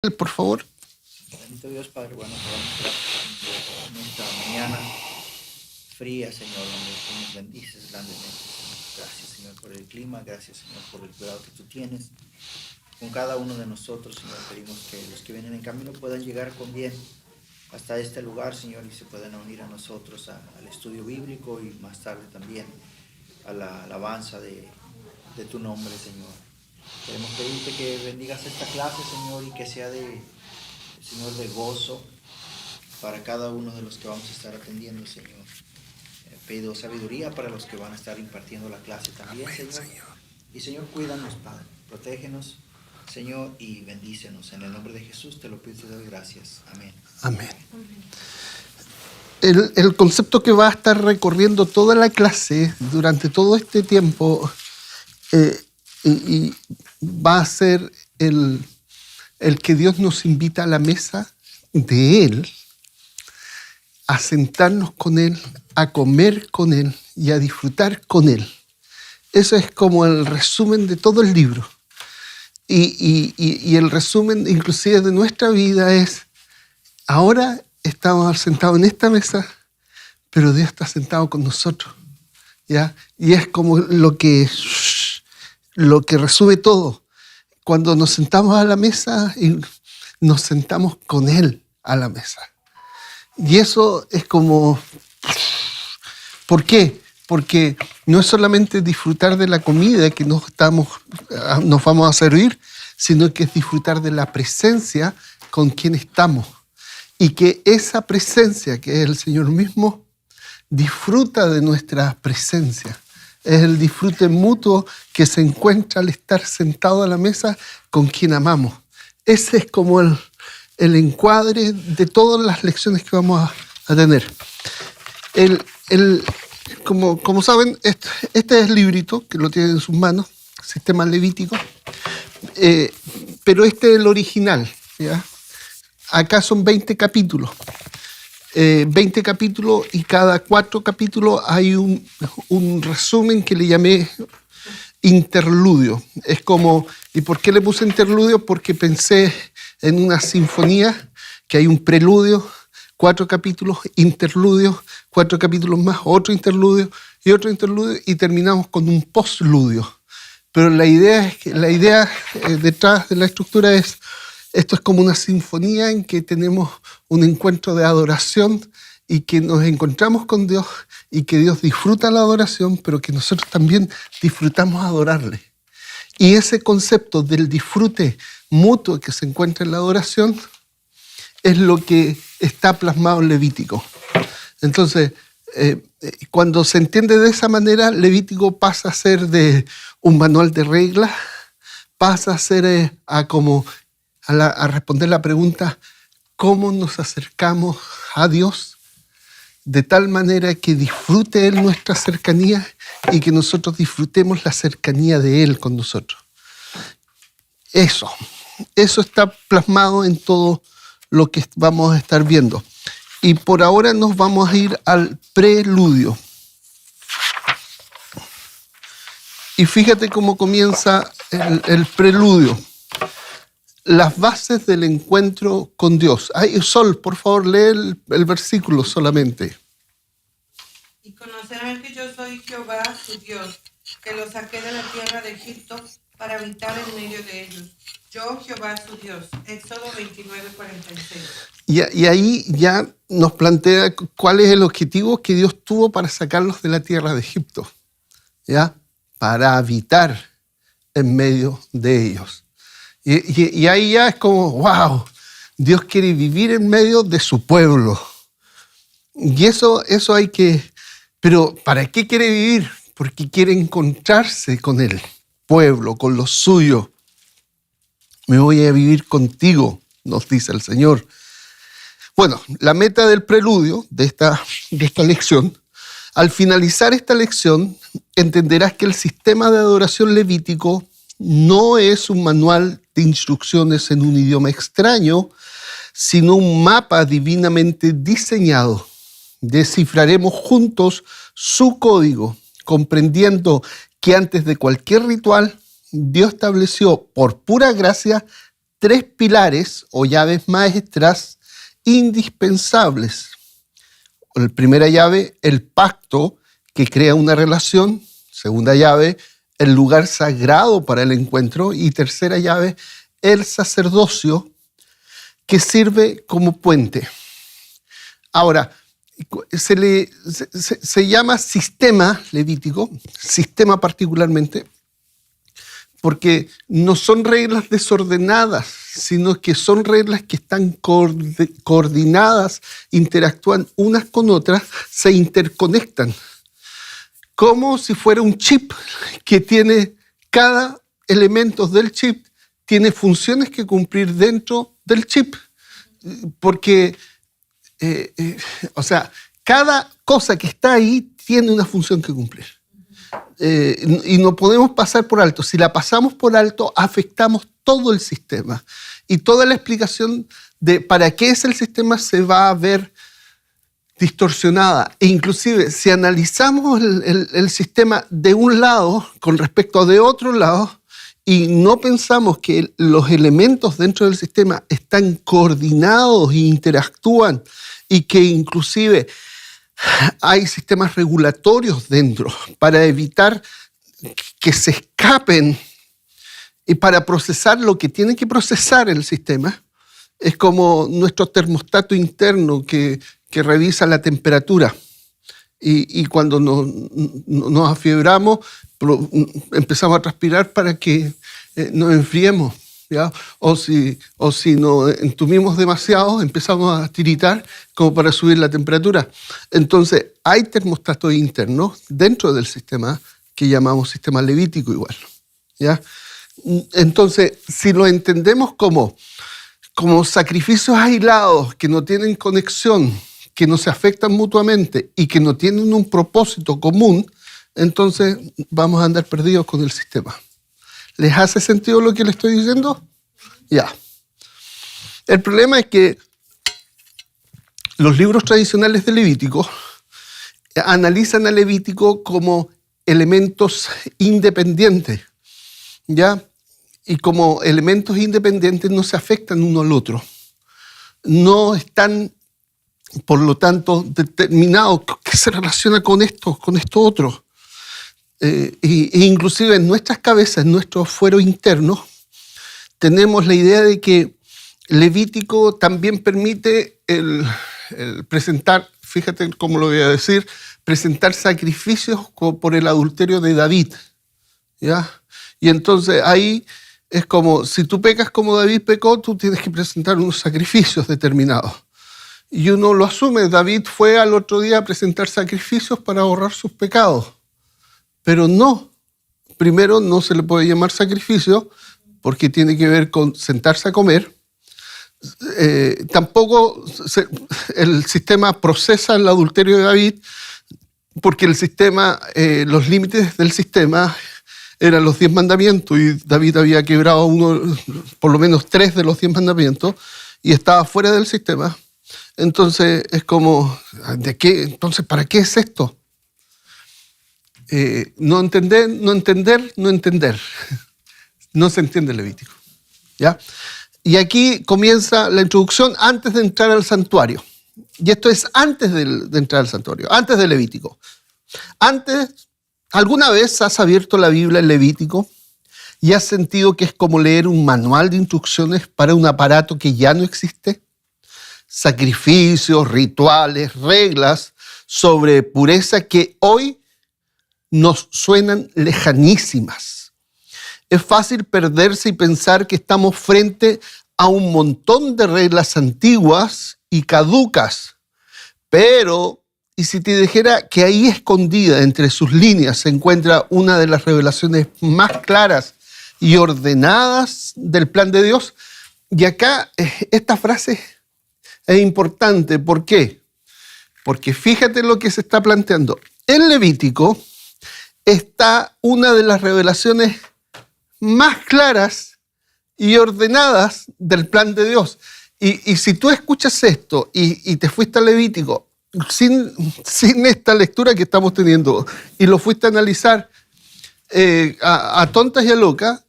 Por favor. Bendito Dios, Padre bueno, por nuestra mañana fría, Señor, donde tú nos bendices grandemente, Señor. Gracias, Señor, por el clima, gracias, Señor, por el cuidado que tú tienes con cada uno de nosotros, Señor. Pedimos que los que vienen en camino puedan llegar con bien hasta este lugar, Señor, y se puedan unir a nosotros al estudio bíblico y más tarde también a la alabanza de tu nombre, Señor. Queremos pedirte que bendigas esta clase, Señor, y que sea Señor, de gozo para cada uno de los que vamos a estar atendiendo, Señor. Pido sabiduría para los que van a estar impartiendo la clase también, Amén, Señor. Y, Señor, cuídanos, Padre. Protégenos, Señor, y bendícenos. En el nombre de Jesús te lo pido y te doy gracias. Amén. Amén. El concepto que va a estar recorriendo toda la clase durante todo este tiempo y va a ser el que Dios nos invita a la mesa de Él, a sentarnos con Él, a comer con Él y a disfrutar con Él. Eso es como el resumen de todo el libro. Y el resumen inclusive de nuestra vida es, ahora estamos sentados en esta mesa, pero Dios está sentado con nosotros, ¿ya? Y es como lo que resume todo. Cuando nos sentamos a la mesa y nos sentamos con Él a la mesa. Y eso es como... ¿Por qué? Porque no es solamente disfrutar de la comida que nos vamos a servir, sino que es disfrutar de la presencia con quien estamos. Y que esa presencia, que es el Señor mismo, disfruta de nuestra presencia. Es el disfrute mutuo que se encuentra al estar sentado a la mesa con quien amamos. Ese es como el encuadre de todas las lecciones que vamos a tener. Como saben, este es el librito que lo tienen en sus manos, Sistema Levítico, pero este es el original, ¿ya? Acá son 20 capítulos. 20 capítulos y cada 4 capítulos hay un resumen que le llamé interludio. Es como, ¿y por qué le puse interludio? Porque pensé en una sinfonía que hay un preludio, 4 capítulos, interludio, 4 capítulos más, otro interludio y terminamos con un postludio. Pero la idea detrás de la estructura es, esto es como una sinfonía en que tenemos un encuentro de adoración y que nos encontramos con Dios y que Dios disfruta la adoración, pero que nosotros también disfrutamos adorarle. Y ese concepto del disfrute mutuo que se encuentra en la adoración es lo que está plasmado en Levítico. Entonces, cuando se entiende de esa manera, Levítico pasa a ser de un manual de reglas, pasa a ser a responder la pregunta, ¿cómo nos acercamos a Dios? De tal manera que disfrute Él nuestra cercanía y que nosotros disfrutemos la cercanía de Él con nosotros. Eso está plasmado en todo lo que vamos a estar viendo. Y por ahora nos vamos a ir al preludio. Y fíjate cómo comienza el preludio. Las bases del encuentro con Dios. Ay, Sol, por favor, lee el versículo solamente. Y conocerán que yo soy Jehová, su Dios, que los saqué de la tierra de Egipto para habitar en medio de ellos. Yo, Jehová, su Dios. Éxodo 29:46. Y ahí ya nos plantea cuál es el objetivo que Dios tuvo para sacarlos de la tierra de Egipto. ¿Ya? Para habitar en medio de ellos. Y ahí ya es como, wow, Dios quiere vivir en medio de su pueblo. Y eso hay que... Pero ¿para qué quiere vivir? Porque quiere encontrarse con el pueblo, con los suyos. Me voy a vivir contigo, nos dice el Señor. Bueno, la meta del preludio de esta lección, al finalizar esta lección, entenderás que el sistema de adoración levítico no es un manual de instrucciones en un idioma extraño, sino un mapa divinamente diseñado. Descifraremos juntos su código, comprendiendo que antes de cualquier ritual, Dios estableció por pura gracia tres pilares o llaves maestras indispensables. La primera llave, el pacto que crea una relación. Segunda llave, el lugar sagrado para el encuentro. Y tercera llave, el sacerdocio que sirve como puente. Ahora, se llama sistema levítico, sistema particularmente, porque no son reglas desordenadas, sino que son reglas que están coordinadas, interactúan unas con otras, se interconectan, como si fuera un chip que tiene cada elemento del chip, tiene funciones que cumplir dentro del chip, porque cada cosa que está ahí tiene una función que cumplir. Y no podemos pasar por alto. Si la pasamos por alto, afectamos todo el sistema. Y toda la explicación de para qué es el sistema se va a ver distorsionada. E inclusive, si analizamos el sistema de un lado con respecto de otro lado, y no pensamos que los elementos dentro del sistema están coordinados e interactúan, y que inclusive hay sistemas regulatorios dentro para evitar que se escapen y para procesar lo que tiene que procesar el sistema. Es como nuestro termostato interno que revisa la temperatura. Y cuando nos afiebramos, empezamos a transpirar para que nos enfriemos, ¿ya? O si nos entumimos demasiado, empezamos a tiritar como para subir la temperatura. Entonces, hay termostatos internos dentro del sistema que llamamos sistema levítico igual, ¿ya? Entonces, si lo entendemos como sacrificios aislados que no tienen conexión, que no se afectan mutuamente y que no tienen un propósito común, entonces vamos a andar perdidos con el sistema. ¿Les hace sentido lo que les estoy diciendo? Ya. El problema es que los libros tradicionales de Levítico analizan a Levítico como elementos independientes, ¿ya? Y como elementos independientes no se afectan uno al otro. No están, por lo tanto, determinados qué se relaciona con esto otro. E inclusive en nuestras cabezas, en nuestro fuero interno, tenemos la idea de que Levítico también permite el presentar, fíjate cómo lo voy a decir, presentar sacrificios por el adulterio de David, ¿ya? Y entonces ahí es como, si tú pecas como David pecó, tú tienes que presentar unos sacrificios determinados. Y uno lo asume, David fue al otro día a presentar sacrificios para ahorrar sus pecados. Pero no, primero no se le puede llamar sacrificio porque tiene que ver con sentarse a comer. Tampoco el sistema procesa el adulterio de David porque el sistema, los límites del sistema eran los 10 mandamientos y David había quebrado por lo menos 3 de los 10 mandamientos y estaba fuera del sistema. Entonces es como, ¿de qué? Entonces, ¿para qué es esto? No entender. No se entiende el Levítico, ¿ya? Y aquí comienza la introducción antes de entrar al santuario. Y esto es antes de entrar al santuario, antes del Levítico. ¿Alguna vez has abierto la Biblia en Levítico y has sentido que es como leer un manual de instrucciones para un aparato que ya no existe? Sacrificios, rituales, reglas sobre pureza que hoy nos suenan lejanísimas. Es fácil perderse y pensar que estamos frente a un montón de reglas antiguas y caducas. Pero, ¿y si te dijera que ahí escondida entre sus líneas se encuentra una de las revelaciones más claras y ordenadas del plan de Dios? Y acá esta frase es importante. ¿Por qué? Porque fíjate lo que se está planteando. En Levítico está una de las revelaciones más claras y ordenadas del plan de Dios. Y si tú escuchas esto y te fuiste a Levítico sin esta lectura que estamos teniendo y lo fuiste a analizar a tontas y a locas,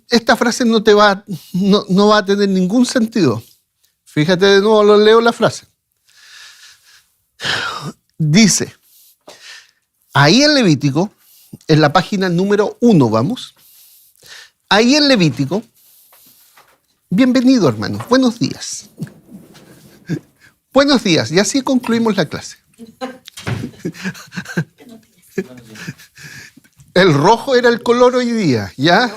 esta frase no va a tener ningún sentido. Fíjate de nuevo, lo leo la frase. Dice, ahí en Levítico, en la página número 1, vamos. Ahí en Levítico, bienvenido hermano, buenos días. Buenos días, y así concluimos la clase. El rojo era el color hoy día, ¿ya?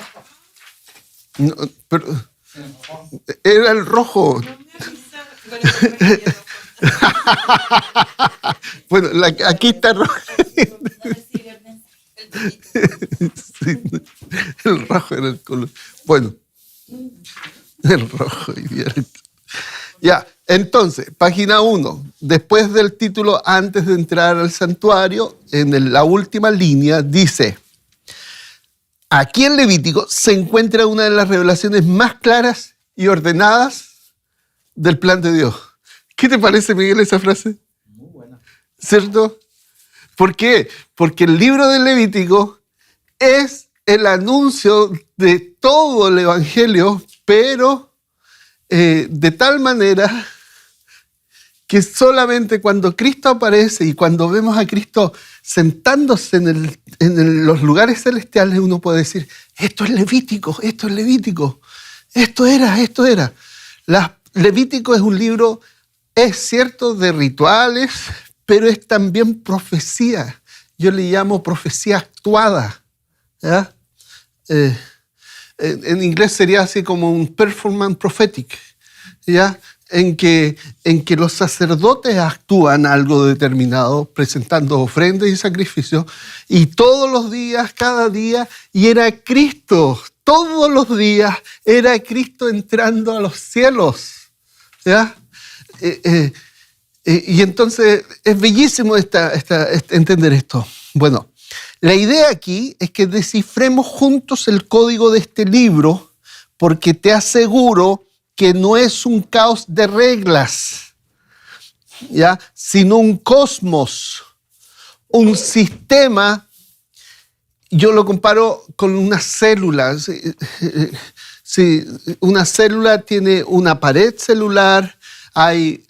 No, pero era el rojo. Bueno, aquí está rojo. Sí, el rojo era el color. Bueno, el rojo hoy día. Ya, entonces, página 1. Después del título, antes de entrar al santuario, en la última línea dice: aquí en Levítico se encuentra una de las revelaciones más claras y ordenadas del plan de Dios. ¿Qué te parece, Miguel, esa frase? Muy buena. ¿Cierto? ¿Por qué? Porque el libro de Levítico es el anuncio de todo el Evangelio, pero de tal manera que solamente cuando Cristo aparece y cuando vemos a Cristo sentándose en los lugares celestiales, uno puede decir, esto es Levítico, esto es Levítico, esto era. Levítico es un libro, es cierto, de rituales, pero es también profecía. Yo le llamo profecía actuada, ¿ya? En inglés sería así como un performance prophetic, ¿ya? En que los sacerdotes actúan algo determinado, presentando ofrendas y sacrificios, y todos los días, cada día, y era Cristo, todos los días, era Cristo entrando a los cielos, ¿ya? Y entonces es bellísimo entender esto. Bueno, la idea aquí es que descifremos juntos el código de este libro, porque te aseguro que no es un caos de reglas, ¿ya? Sino un cosmos, un sistema. Yo lo comparo con una célula. Si una célula tiene una pared celular, hay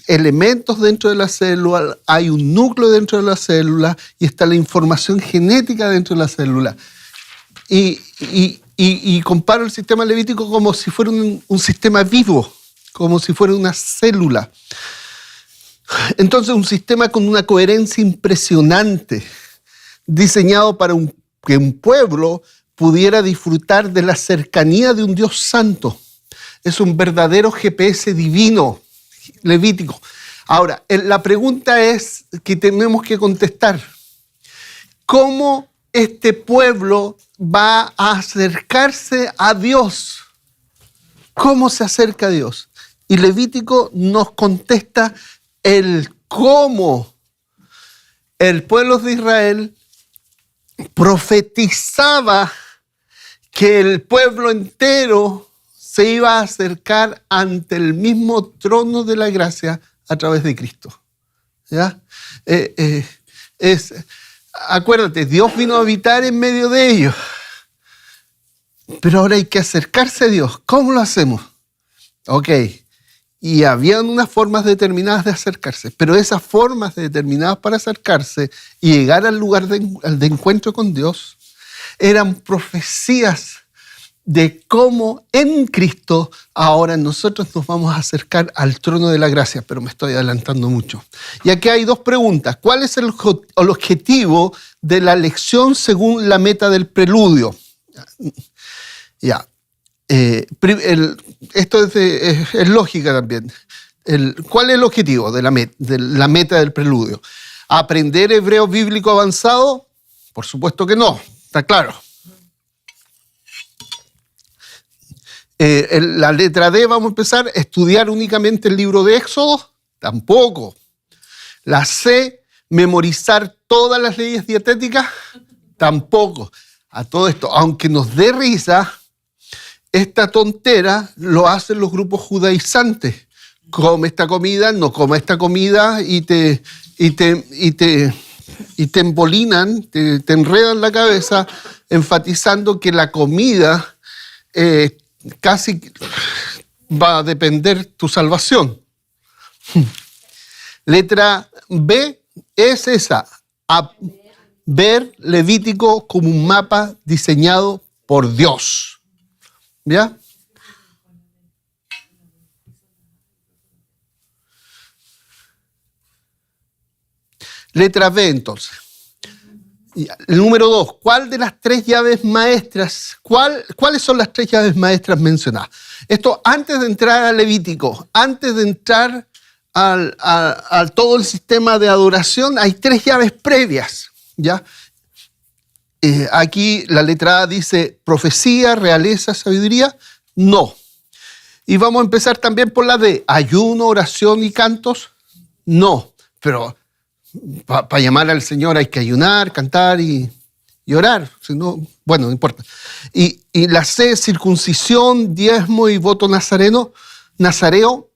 elementos dentro de la célula, hay un núcleo dentro de la célula y está la información genética dentro de la célula. Y comparo el sistema levítico como si fuera un sistema vivo, como si fuera una célula. Entonces, un sistema con una coherencia impresionante, diseñado para que un pueblo pudiera disfrutar de la cercanía de un Dios santo. Es un verdadero GPS divino, levítico. Ahora, la pregunta es que tenemos que contestar. ¿Cómo este pueblo va a acercarse a Dios? ¿Cómo se acerca a Dios? Y Levítico nos contesta el cómo. El pueblo de Israel profetizaba que el pueblo entero se iba a acercar ante el mismo trono de la gracia a través de Cristo. ¿Ya? Acuérdate, Dios vino a habitar en medio de ellos. Pero ahora hay que acercarse a Dios. ¿Cómo lo hacemos? Ok. Y habían unas formas determinadas de acercarse, pero esas formas determinadas para acercarse y llegar al lugar de encuentro con Dios eran profecías de cómo en Cristo ahora nosotros nos vamos a acercar al trono de la gracia, pero me estoy adelantando mucho. Y aquí hay dos preguntas. ¿Cuál es el objetivo de la lección según la meta del preludio? Ya. Esto es lógica también. ¿Cuál es el objetivo de la meta del preludio? ¿Aprender hebreo bíblico avanzado? Por supuesto que no, está claro. La letra D, vamos a empezar. ¿Estudiar únicamente el libro de Éxodo? Tampoco. La C, ¿memorizar todas las leyes dietéticas? Tampoco. A todo esto, aunque nos dé risa, esta tontera lo hacen los grupos judaizantes. Come esta comida, no come esta comida y te y te embolinan, te enredan la cabeza, enfatizando que la comida casi va a depender tu salvación. Letra B es esa, ver Levítico como un mapa diseñado por Dios. ¿Ya? Letra B, entonces. El número 2. ¿Cuál de las tres llaves maestras, cuáles son las tres llaves maestras mencionadas? Esto antes de entrar a Levítico, antes de entrar al todo el sistema de adoración, hay tres llaves previas, ¿ya? Aquí la letra A dice profecía, realeza, sabiduría. No. Y vamos a empezar también por la D. Ayuno, oración y cantos. No. Pero para llamar al Señor hay que ayunar, cantar y orar. Si no, bueno, no importa. Y la C, circuncisión, diezmo y voto nazareo,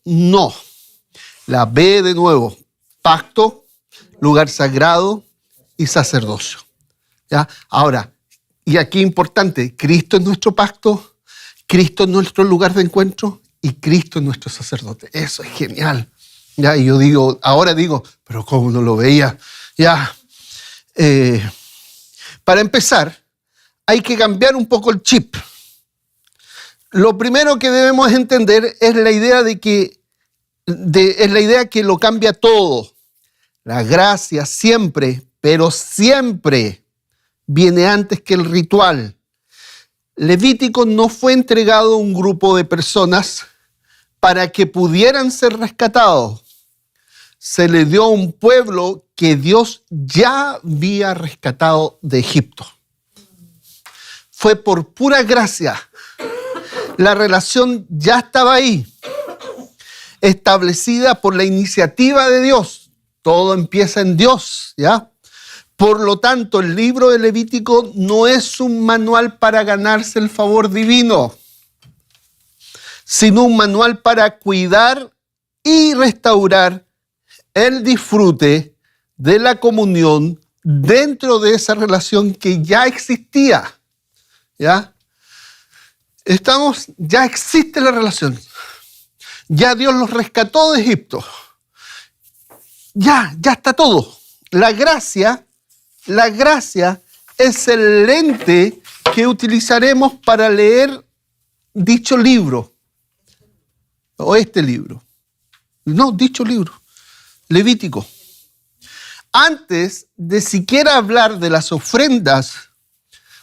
no. La B de nuevo, pacto, lugar sagrado y sacerdocio. ¿Ya? Ahora, y aquí importante, Cristo es nuestro pacto, Cristo es nuestro lugar de encuentro y Cristo es nuestro sacerdote. Eso es genial. Ya, y yo ahora digo, pero ¿cómo no lo veía? Ya. Para empezar, hay que cambiar un poco el chip. Lo primero que debemos entender es la idea que lo cambia todo. La gracia siempre, pero siempre viene antes que el ritual. Levítico no fue entregado a un grupo de personas para que pudieran ser rescatados. Se le dio a un pueblo que Dios ya había rescatado de Egipto. Fue por pura gracia. La relación ya estaba ahí, establecida por la iniciativa de Dios. Todo empieza en Dios, ¿ya? Por lo tanto, el libro de Levítico no es un manual para ganarse el favor divino, sino un manual para cuidar y restaurar el disfrute de la comunión dentro de esa relación que ya existía. ¿Ya? Ya existe la relación. Ya Dios los rescató de Egipto. Ya está todo. La gracia es el lente que utilizaremos para leer dicho libro. O este libro. No, dicho libro. Levítico. Antes de siquiera hablar de las ofrendas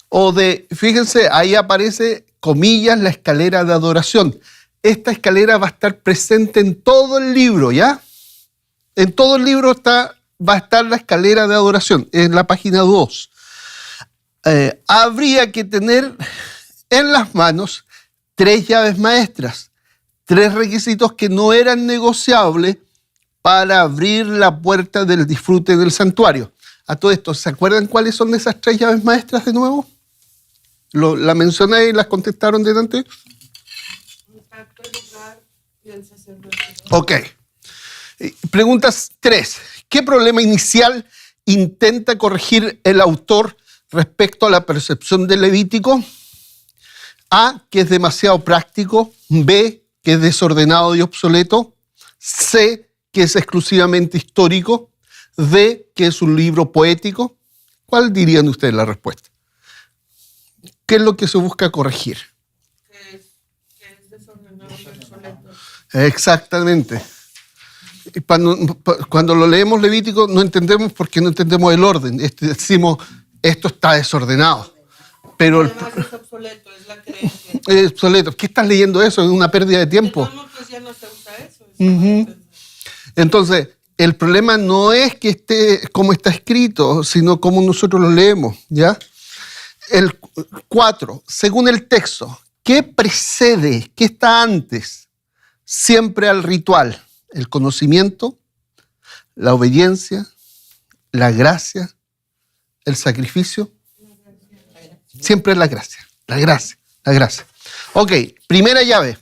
o fíjense, ahí aparece, comillas, la escalera de adoración. Esta escalera va a estar presente en todo el libro, ¿ya? En todo el libro va a estar la escalera de adoración, en la página 2. Habría que tener en las manos tres llaves maestras, tres requisitos que no eran negociables para abrir la puerta del disfrute del santuario. A todo esto, ¿se acuerdan cuáles son esas tres llaves maestras de nuevo? ¿La mencioné y las contestaron delante? El pacto, el lugar y el sacerdocio. Ok. Preguntas 3. ¿Qué problema inicial intenta corregir el autor respecto a la percepción del Levítico? A, que es demasiado práctico. B, que es desordenado y obsoleto. C, que es exclusivamente histórico. D, que es un libro poético. ¿Cuál dirían ustedes la respuesta? ¿Qué es lo que se busca corregir? Que es desordenado y obsoleto. Exactamente. Cuando lo leemos Levítico no entendemos porque no entendemos el orden. Decimos, esto está desordenado. Pero Además es obsoleto, es la creencia. es obsoleto. ¿Qué estás leyendo eso? Es una pérdida de tiempo. No, pues ya no se usa eso. Entonces, el problema no es que esté como está escrito, sino como nosotros lo leemos, ¿ya? El 4, según el texto, ¿qué precede? ¿Qué está antes? Siempre al ritual. El conocimiento, la obediencia, la gracia, el sacrificio. Siempre la gracia, la gracia, la gracia. Ok, primera llave.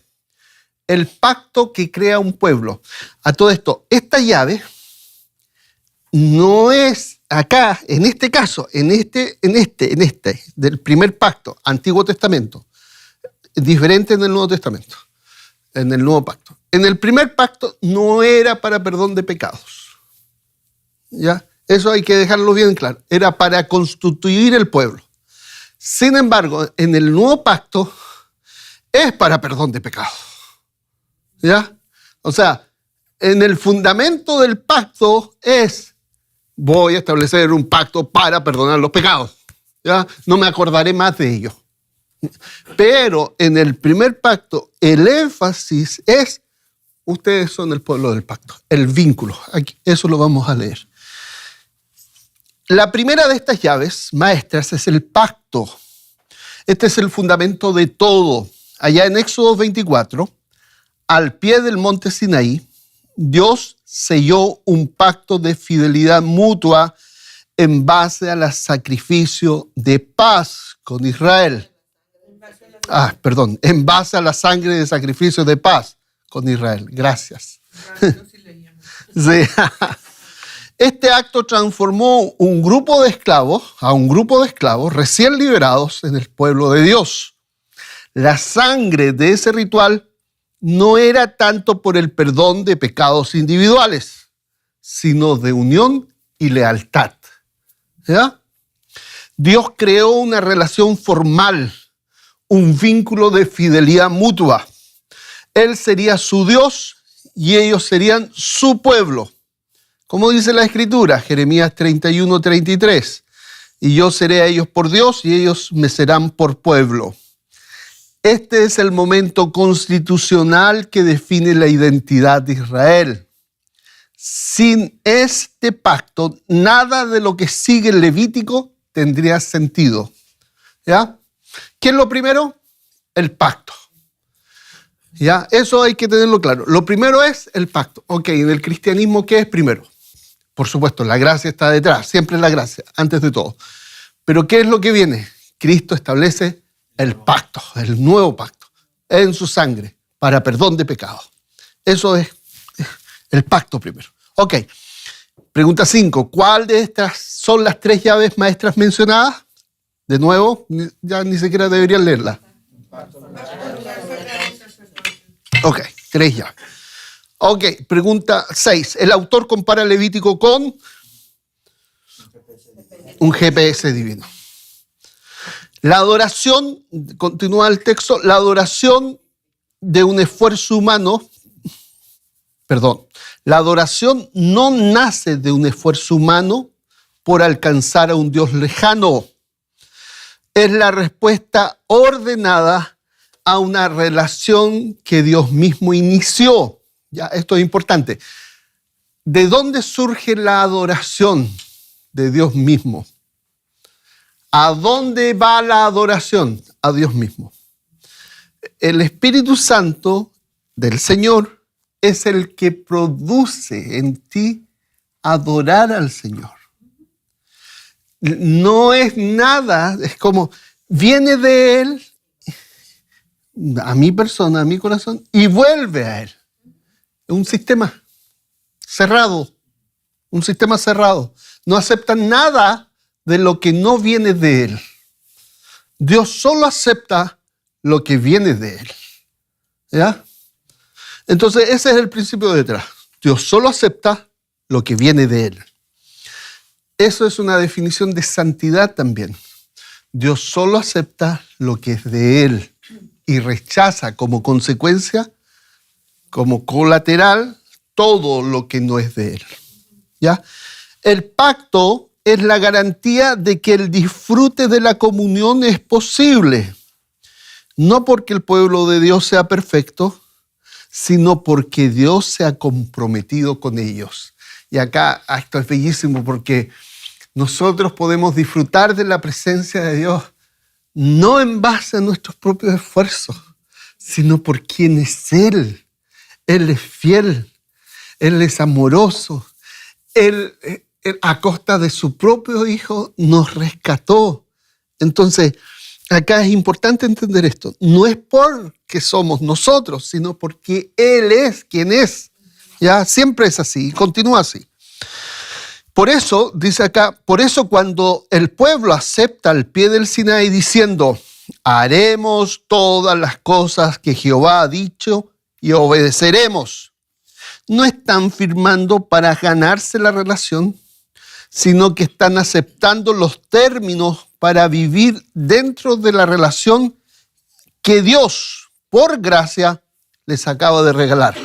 El pacto que crea un pueblo. A todo esto, esta llave no es acá, en este caso, en este, del primer pacto, Antiguo Testamento, diferente en el Nuevo Testamento, en el Nuevo Pacto. En el primer pacto no era para perdón de pecados. ¿Ya? Eso hay que dejarlo bien claro. Era para constituir el pueblo. Sin embargo, en el Nuevo Pacto es para perdón de pecados. ¿Ya? O sea, en el fundamento del pacto es: voy a establecer un pacto para perdonar los pecados. ¿Ya? No me acordaré más de ello. Pero en el primer pacto, el énfasis es: ustedes son el pueblo del pacto, el vínculo. Aquí, eso lo vamos a leer. La primera de estas llaves maestras es el pacto. Este es el fundamento de todo. Allá en Éxodo 24, al pie del monte Sinaí, Dios selló un pacto de fidelidad mutua en base al sacrificio de paz con Israel. En base a la sangre de sacrificio de paz con Israel. Gracias. Sí. Este acto transformó a un grupo de esclavos recién liberados en el pueblo de Dios. La sangre de ese ritual no era tanto por el perdón de pecados individuales, sino de unión y lealtad. ¿Ya? Dios creó una relación formal, un vínculo de fidelidad mutua. Él sería su Dios y ellos serían su pueblo. Como dice la Escritura, Jeremías 31:33, y yo seré a ellos por Dios y ellos me serán por pueblo. Este es el momento constitucional que define la identidad de Israel. Sin este pacto, nada de lo que sigue el Levítico tendría sentido. ¿Ya? ¿Qué es lo primero? El pacto. ¿Ya? Eso hay que tenerlo claro. Lo primero es el pacto. Ok, en el cristianismo, ¿qué es primero? Por supuesto, la gracia está detrás. Siempre es la gracia, antes de todo. Pero ¿qué es lo que viene? Cristo establece el pacto, el nuevo pacto, en su sangre, para perdón de pecados. Eso es el pacto primero. Ok, pregunta 5. ¿Cuál de estas son las 3 llaves maestras mencionadas? De nuevo, ya ni siquiera deberían leerla. Ok, 3 llaves. Ok, pregunta 6. El autor compara el Levítico con un GPS divino. La adoración, continúa el texto, la adoración de un esfuerzo humano, la adoración no nace de un esfuerzo humano por alcanzar a un Dios lejano. Es la respuesta ordenada a una relación que Dios mismo inició. Ya, esto es importante. ¿De dónde surge la adoración? De Dios mismo. ¿A dónde va la adoración? A Dios mismo. El Espíritu Santo del Señor es el que produce en ti adorar al Señor. No es nada, es como viene de Él, a mi persona, a mi corazón, y vuelve a Él. Un sistema cerrado, No aceptan nada de lo que no viene de Él. Dios solo acepta lo que viene de Él. ¿Ya? Entonces ese es el principio detrás. Dios solo acepta lo que viene de Él. Eso es una definición de santidad también. Dios solo acepta lo que es de Él y rechaza como consecuencia, como colateral, todo lo que no es de Él. ¿Ya? El pacto es la garantía de que el disfrute de la comunión es posible. No porque el pueblo de Dios sea perfecto, sino porque Dios se ha comprometido con ellos. Y acá esto es bellísimo porque nosotros podemos disfrutar de la presencia de Dios no en base a nuestros propios esfuerzos, sino por quién es Él. Él es fiel, Él es amoroso, Él a costa de su propio Hijo nos rescató. Entonces, acá es importante entender esto. No es porque somos nosotros, sino porque Él es quien es. ¿Ya? Siempre es así y continúa así. Por eso, dice acá, por eso cuando el pueblo acepta al pie del Sinaí diciendo, haremos todas las cosas que Jehová ha dicho y obedeceremos, no están firmando para ganarse la relación, sino que están aceptando los términos para vivir dentro de la relación que Dios, por gracia, les acaba de regalar.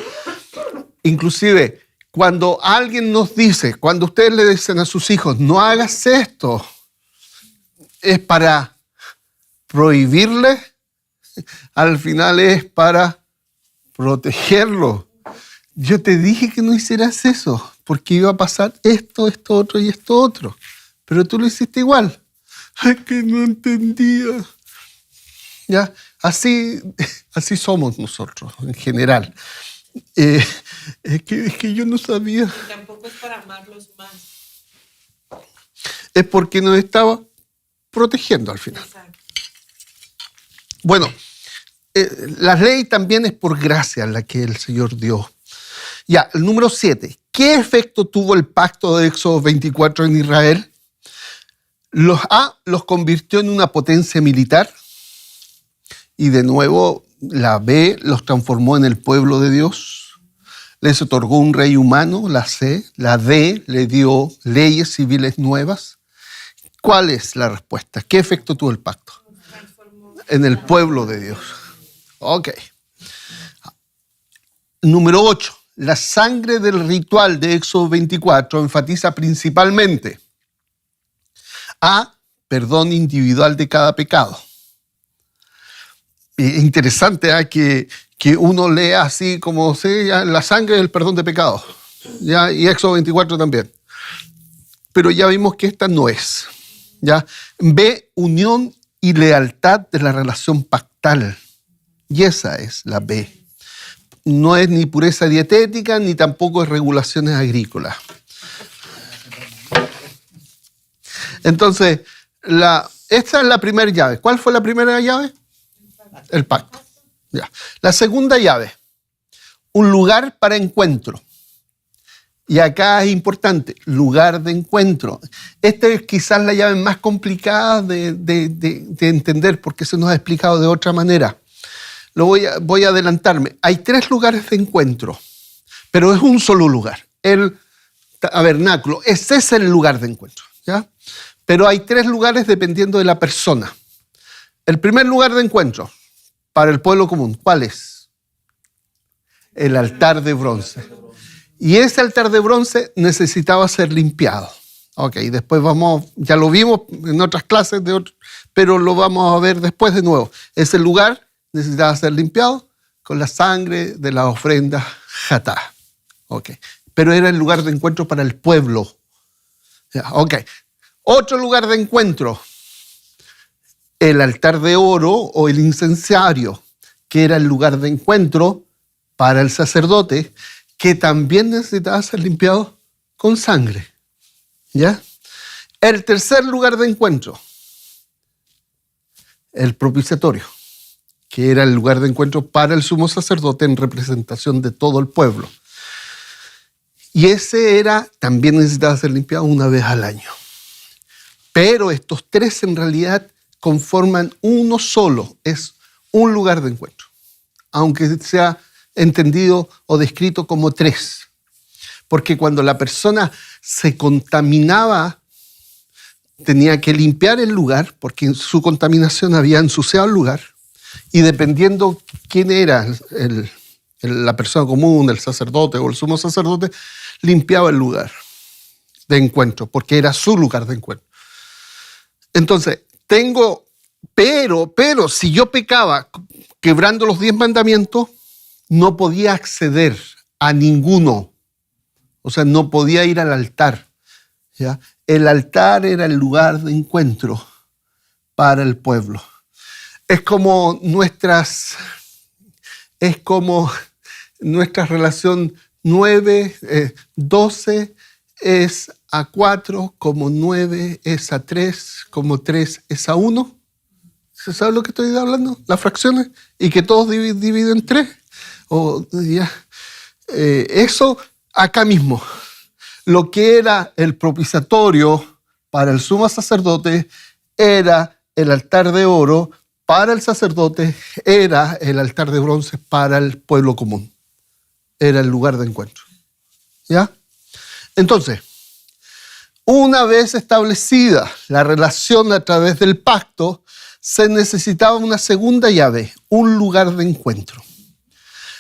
Inclusive, cuando alguien nos dice, cuando ustedes le dicen a sus hijos, no hagas esto, es para prohibirle, al final es para protegerlo. Yo te dije que no hicieras eso, porque iba a pasar esto, esto otro y esto otro. Pero tú lo hiciste igual. Ay, que no entendía. ¿Ya? Así somos nosotros, en general. Es que yo no sabía. Y tampoco es para amarlos más. Es porque nos estaba protegiendo al final. Exacto. Bueno, la ley también es por gracia la que el Señor dio. Ya, el número 7. ¿Qué efecto tuvo el pacto de Éxodo 24 en Israel? Los convirtió en una potencia militar. Y de nuevo, la B los transformó en el pueblo de Dios. Les otorgó un rey humano, la C. La D le dio leyes civiles nuevas. ¿Cuál es la respuesta? ¿Qué efecto tuvo el pacto? En el pueblo de Dios. Ok. Número 8. La sangre del ritual de Éxodo 24 enfatiza principalmente A, perdón individual de cada pecado. Interesante que uno lea así como la sangre del perdón de pecados. ¿Ya? Y Éxodo 24 también. Pero ya vimos que esta no es. ¿Ya? B, unión y lealtad de la relación pactal. Y esa es la B. No es ni pureza dietética, ni tampoco es regulaciones agrícolas. Entonces, esta es la primera llave. ¿Cuál fue la primera llave? El pacto. Ya. La segunda llave, un lugar para encuentro. Y acá es importante, lugar de encuentro. Esta es quizás la llave más complicada de entender porque se nos ha explicado de otra manera. Voy a adelantarme. Hay 3 lugares de encuentro, pero es un solo lugar. El tabernáculo, ese es el lugar de encuentro, ¿ya? Pero hay 3 lugares dependiendo de la persona. El primer lugar de encuentro para el pueblo común, ¿cuál es? El altar de bronce. Y ese altar de bronce necesitaba ser limpiado. Ok, después ya lo vimos en otras clases, pero lo vamos a ver después de nuevo. Ese lugar necesitaba ser limpiado con la sangre de la ofrenda jatá. Ok, pero era el lugar de encuentro para el pueblo. Ok, otro lugar de encuentro, el altar de oro o el incensario, que era el lugar de encuentro para el sacerdote, que también necesitaba ser limpiado con sangre. ¿Ya? El tercer lugar de encuentro, el propiciatorio, que era el lugar de encuentro para el sumo sacerdote en representación de todo el pueblo. Y ese también necesitaba ser limpiado una vez al año. Pero estos 3 en realidad conforman uno solo, es un lugar de encuentro, aunque sea entendido o descrito como 3. Porque cuando la persona se contaminaba, tenía que limpiar el lugar, porque en su contaminación había ensuciado el lugar, y dependiendo quién era la persona común, el sacerdote o el sumo sacerdote, limpiaba el lugar de encuentro, porque era su lugar de encuentro. Entonces, pero si yo pecaba quebrando los 10 mandamientos, no podía acceder a ninguno. O sea, no podía ir al altar. ¿Ya? El altar era el lugar de encuentro para el pueblo. Es como nuestra relación 9, 12 es a 4, como 9 es a 3, como 3 es a 1. ¿Se sabe lo que estoy hablando? Las fracciones. Y que todos dividen en 3. Eso acá mismo. Lo que era el propiciatorio para el sumo sacerdote era el altar de oro, para el sacerdote era el altar de bronce para el pueblo común. Era el lugar de encuentro. ¿Ya? Entonces, una vez establecida la relación a través del pacto, se necesitaba una segunda llave, un lugar de encuentro.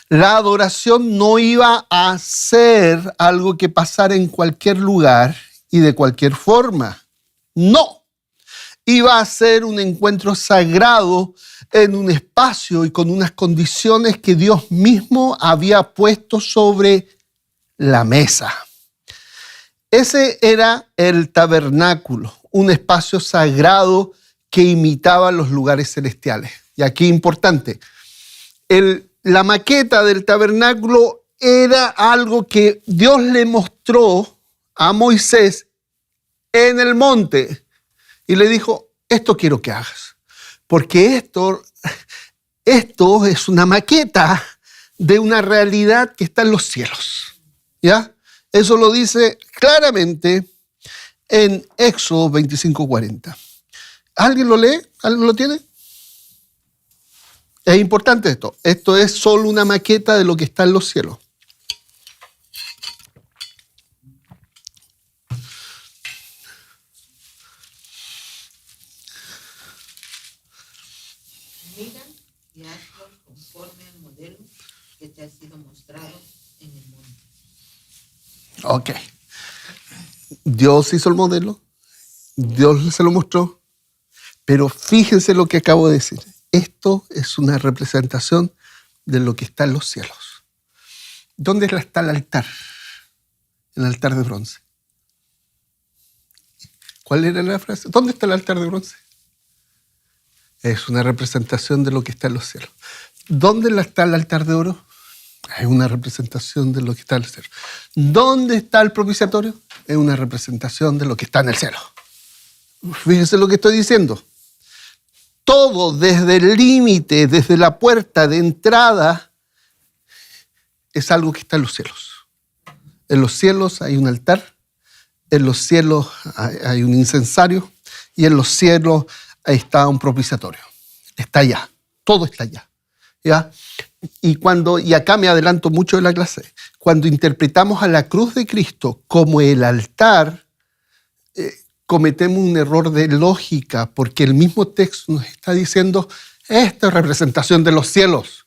La adoración no iba a ser algo que pasara en cualquier lugar y de cualquier forma. No. Iba a ser un encuentro sagrado en un espacio y con unas condiciones que Dios mismo había puesto sobre la mesa. Ese era el tabernáculo, un espacio sagrado que imitaba los lugares celestiales. Y aquí importante, la maqueta del tabernáculo era algo que Dios le mostró a Moisés en el monte y le dijo, esto quiero que hagas, porque esto es una maqueta de una realidad que está en los cielos. ¿Ya? Eso lo dice claramente en Éxodo 25:40. ¿Alguien lo lee? ¿Alguien lo tiene? Es importante esto. Esto es solo una maqueta de lo que está en los cielos. Mira y hazlo conforme al modelo que te ha sido mostrado en el monte. Ok. Dios hizo el modelo, Dios se lo mostró, pero fíjense lo que acabo de decir. Esto es una representación de lo que está en los cielos. ¿Dónde está el altar? El altar de bronce. ¿Cuál era la frase? ¿Dónde está el altar de bronce? Es una representación de lo que está en los cielos. ¿Dónde está el altar de oro? Es una representación de lo que está en el cielo. ¿Dónde está el propiciatorio? Es una representación de lo que está en el cielo. Fíjense lo que estoy diciendo. Todo desde el límite, desde la puerta de entrada, es algo que está en los cielos. En los cielos hay un altar, en los cielos hay un incensario y en los cielos está un propiciatorio. Está allá, todo está allá. ¿Ya? Y acá me adelanto mucho de la clase, cuando interpretamos a la cruz de Cristo como el altar, cometemos un error de lógica, porque el mismo texto nos está diciendo, esta es representación de los cielos.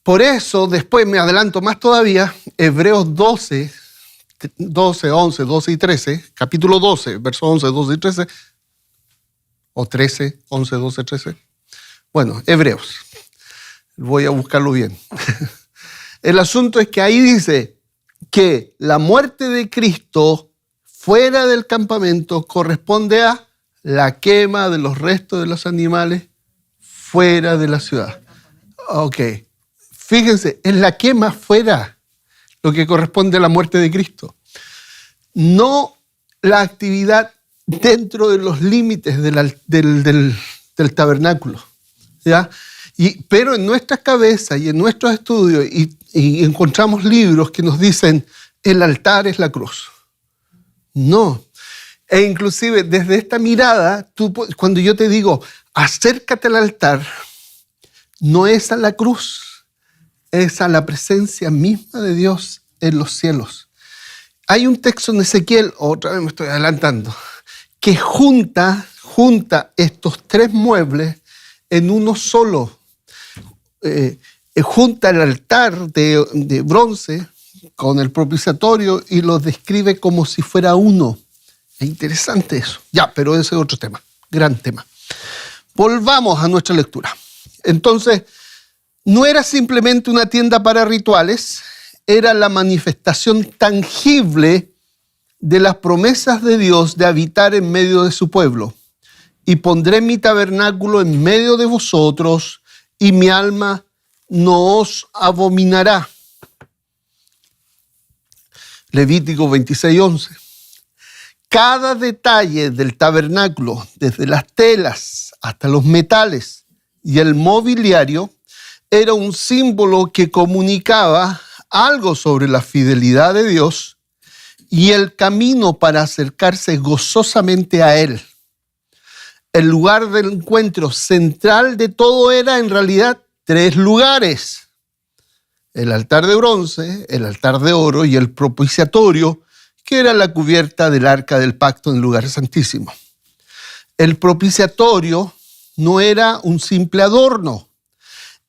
Por eso, después me adelanto más todavía, Hebreos 12, 11, 12 y 13, capítulo 12, versos 11, 12 y 13, o 13, 11, 12, 13. Bueno, Hebreos. Voy a buscarlo bien. El asunto es que ahí dice que la muerte de Cristo fuera del campamento corresponde a la quema de los restos de los animales fuera de la ciudad. Ok. Fíjense, es la quema fuera lo que corresponde a la muerte de Cristo. No la actividad dentro de los límites del tabernáculo. ¿Ya? Pero en nuestras cabezas y en nuestros estudios y encontramos libros que nos dicen el altar es la cruz. No. E inclusive desde esta mirada, cuando yo te digo acércate al altar, no es a la cruz, es a la presencia misma de Dios en los cielos. Hay un texto en Ezequiel, otra vez me estoy adelantando, que junta estos tres muebles en uno solo. Junta el altar de bronce con el propiciatorio y lo describe como si fuera uno. Es interesante eso. Ya, pero ese es otro tema, gran tema. Volvamos a nuestra lectura. Entonces, no era simplemente una tienda para rituales, era la manifestación tangible de las promesas de Dios de habitar en medio de su pueblo. Y pondré mi tabernáculo en medio de vosotros, y mi alma no os abominará. Levítico 26:11. Cada detalle del tabernáculo, desde las telas hasta los metales y el mobiliario, era un símbolo que comunicaba algo sobre la fidelidad de Dios y el camino para acercarse gozosamente a Él. El lugar del encuentro central de todo era en realidad 3 lugares: el altar de bronce, el altar de oro y el propiciatorio, que era la cubierta del arca del pacto en el lugar santísimo. El propiciatorio no era un simple adorno,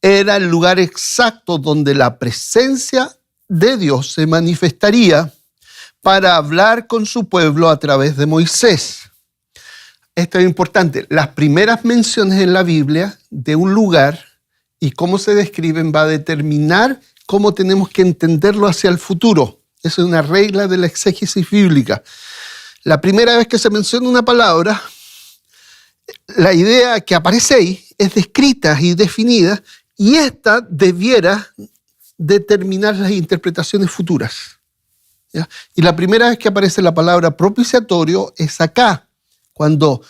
era el lugar exacto donde la presencia de Dios se manifestaría para hablar con su pueblo a través de Moisés. Esto es importante. Las primeras menciones en la Biblia de un lugar y cómo se describen va a determinar cómo tenemos que entenderlo hacia el futuro. Esa es una regla de la exégesis bíblica. La primera vez que se menciona una palabra, la idea que aparece ahí es descrita y definida, y esta debiera determinar las interpretaciones futuras. ¿Ya? Y la primera vez que aparece la palabra propiciatorio es acá, cuando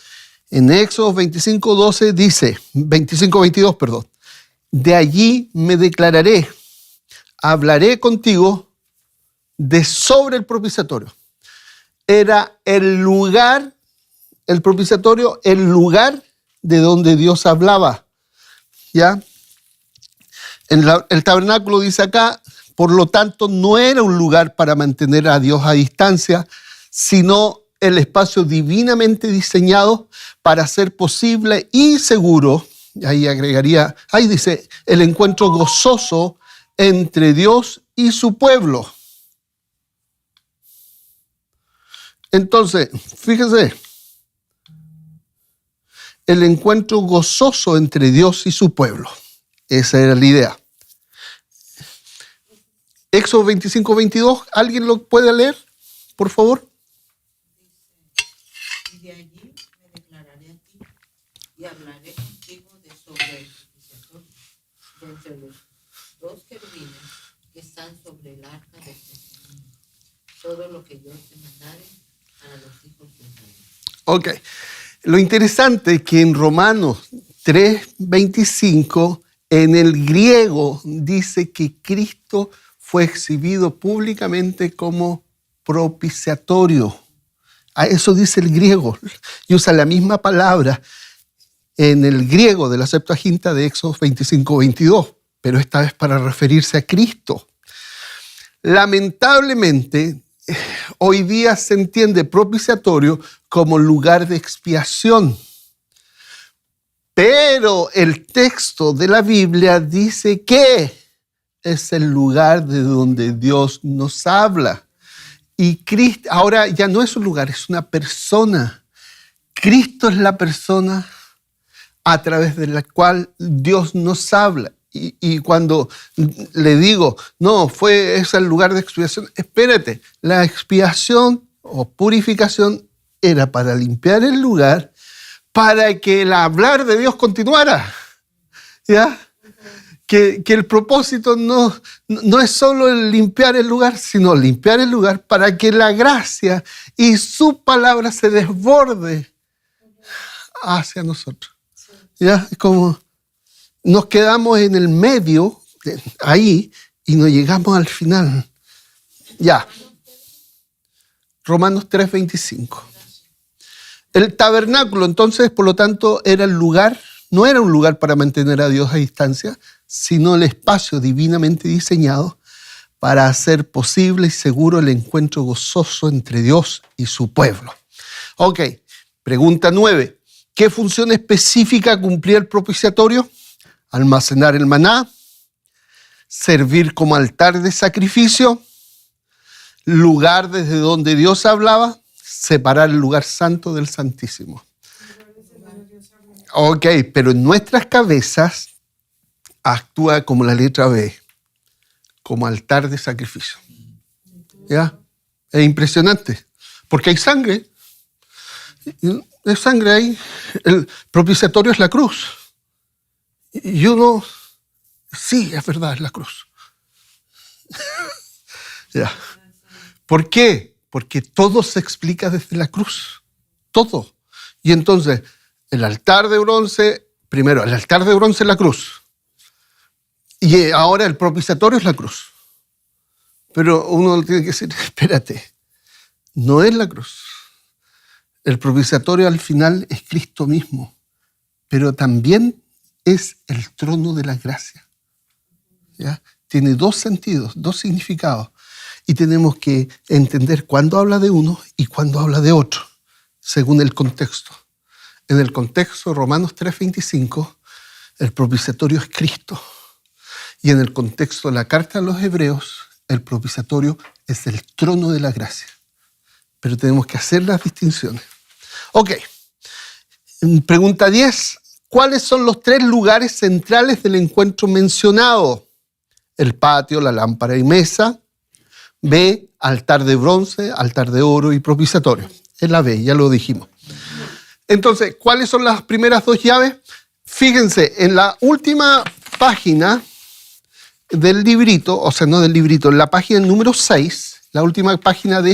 en Éxodo 25:12 dice, 25:22, perdón, de allí me declararé, hablaré contigo de sobre el propiciatorio. Era el lugar, el propiciatorio, el lugar de donde Dios hablaba. ¿Ya? El tabernáculo dice acá, por lo tanto, no era un lugar para mantener a Dios a distancia, sino el espacio divinamente diseñado para hacer posible y seguro, ahí agregaría, ahí dice, el encuentro gozoso entre Dios y su pueblo. Entonces, fíjese, el encuentro gozoso entre Dios y su pueblo. Esa era la idea. Éxodo 25:22, ¿alguien lo puede leer, por favor? Y de allí me declararé a ti y hablaré contigo de sobre el propiciatorio, de entre los 2 querubines que están sobre el arca del testimonio. Todo lo que yo te mandare para los hijos de Israel. Ok. Lo interesante es que en Romanos 3:25, en el griego dice que Cristo fue exhibido públicamente como propiciatorio. A eso dice el griego. Y usa la misma palabra en el griego de la Septuaginta de Éxodo 25:22, pero esta vez para referirse a Cristo. Lamentablemente, hoy día se entiende propiciatorio como lugar de expiación. Pero el texto de la Biblia dice que es el lugar de donde Dios nos habla. Y Cristo, ahora ya no es un lugar, es una persona. Cristo es la persona a través de la cual Dios nos habla. Y cuando le digo, no, es el lugar de expiación, espérate, la expiación o purificación era para limpiar el lugar, para que el hablar de Dios continuara. ¿Ya? Que el propósito no es solo el limpiar el lugar, sino limpiar el lugar para que la gracia y su palabra se desborde hacia nosotros. ¿Ya? Es como nos quedamos en el medio, ahí, y no llegamos al final. Ya. Romanos 3:25. El tabernáculo, entonces, por lo tanto, era el lugar, no era un lugar para mantener a Dios a distancia, sino el espacio divinamente diseñado para hacer posible y seguro el encuentro gozoso entre Dios y su pueblo. Ok, pregunta 9. ¿Qué función específica cumplía el propiciatorio? Almacenar el maná, servir como altar de sacrificio, lugar desde donde Dios hablaba, separar el lugar santo del santísimo. Ok, pero en nuestras cabezas actúa como la letra B, como altar de sacrificio. ¿Ya? Es impresionante, porque hay sangre. Hay sangre ahí. El propiciatorio es la cruz. Y uno, sí, es verdad, es la cruz. ¿Ya? ¿Por qué? Porque todo se explica desde la cruz. Todo. Y entonces, el altar de bronce, primero, el altar de bronce es la cruz. Y ahora el propiciatorio es la cruz. Pero uno tiene que decir, espérate, no es la cruz. El propiciatorio al final es Cristo mismo, pero también es el trono de la gracia. ¿Ya? Tiene dos sentidos, dos significados. Y tenemos que entender cuándo habla de uno y cuándo habla de otro, según el contexto. En el contexto de Romanos 3:25, el propiciatorio es Cristo. Y en el contexto de la carta a los Hebreos, el propiciatorio es el trono de la gracia. Pero tenemos que hacer las distinciones. Ok. Pregunta 10. ¿Cuáles son los 3 lugares centrales del encuentro mencionado? El patio, la lámpara y mesa. B, altar de bronce, altar de oro y propiciatorio. Es la B, ya lo dijimos. Entonces, ¿cuáles son las primeras 2 llaves? Fíjense, en la última página del librito, o sea, no del librito, en la página número 6, la última página de